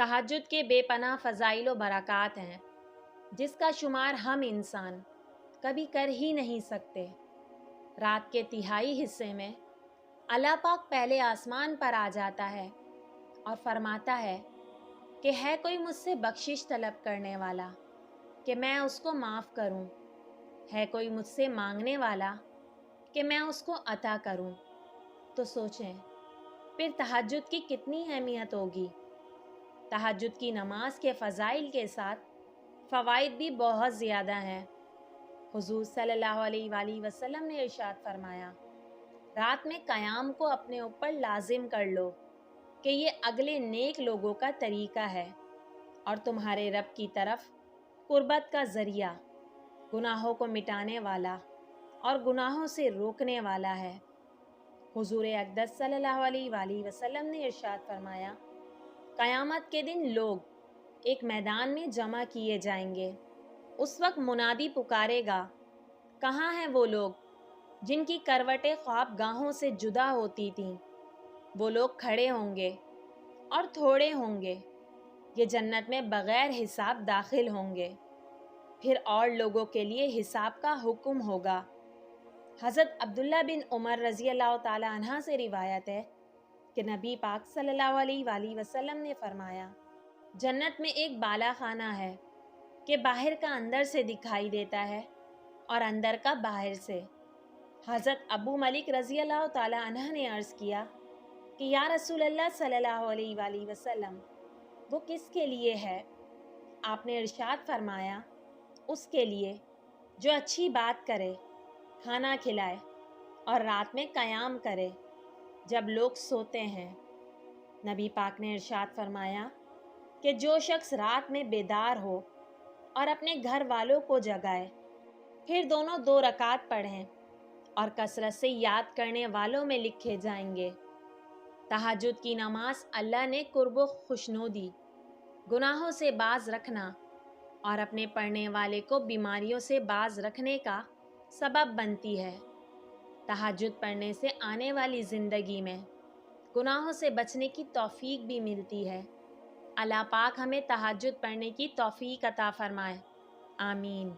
तहज्जुद के बेपनाह फ़ज़ाइल व बरक़ात हैं, जिसका शुमार हम इंसान कभी कर ही नहीं सकते। रात के तिहाई हिस्से में अल्लाह पाक पहले आसमान पर आ जाता है और फरमाता है कि है कोई मुझसे बख्शिश तलब करने वाला कि मैं उसको माफ़ करूं, है कोई मुझसे मांगने वाला कि मैं उसको अता करूं। तो सोचें फिर तहज्जुद की कितनी अहमियत होगी। तहज्जुद की नमाज के फ़ज़ाइल के साथ फ़वाइद भी बहुत ज़्यादा हैं। हुज़ूर सल्लल्लाहु अलैहि वसल्लम ने इरशाद फरमाया, रात में क़याम को अपने ऊपर लाजिम कर लो कि ये अगले नेक लोगों का तरीक़ा है और तुम्हारे रब की तरफ कुर्बत का ज़रिया, गुनाहों को मिटाने वाला और गुनाहों से रोकने वाला है। हुज़ूर अक़दस सल्लल्लाहु अलैहि वसल्लम ने इरशाद फरमाया, क़यामत के दिन लोग एक मैदान में जमा किए जाएंगे। उस वक्त मुनादी पुकारेगा, कहाँ हैं वो लोग जिनकी करवटें ख्वाबगाहों से जुदा होती थीं। वो लोग खड़े होंगे और थोड़े होंगे, ये जन्नत में बग़ैर हिसाब दाखिल होंगे। फिर और लोगों के लिए हिसाब का हुक्म होगा। हज़रत अब्दुल्ला बिन उमर रज़ी अल्लाह ताला अन्हा से रिवायत है कि नबी पाक सल्लल्लाहु अलैहि वसल्लम ने फरमाया, जन्नत में एक बाला खाना है कि बाहर का अंदर से दिखाई देता है और अंदर का बाहर से। हज़रत अबू मलिक रज़ी अल्लाह ताला अन्हा ने अर्ज़ किया कि या रसूल अल्लाह सल्लल्लाहु अलैहि वसल्लम, वो किसके लिए है? आपने इरशाद फरमाया, उसके लिए जो अच्छी बात करे, खाना खिलाए और रात में क़याम करे जब लोग सोते हैं। नबी पाक ने इरशाद फरमाया कि जो शख्स रात में बेदार हो और अपने घर वालों को जगाए, फिर दोनों 2 रकात पढ़ें और कसरत से याद करने वालों में लिखे जाएंगे। तहज्जुद की नमाज अल्लाह ने कुर्ब खुशनुदी, गुनाहों से बाज रखना और अपने पढ़ने वाले को बीमारियों से बाज रखने का सबब बनती है। तहज्जुद पढ़ने से आने वाली ज़िंदगी में गुनाहों से बचने की तौफीक भी मिलती है। अल्लाह पाक हमें तहज्जुद पढ़ने की तौफीक अता फरमाए। आमीन।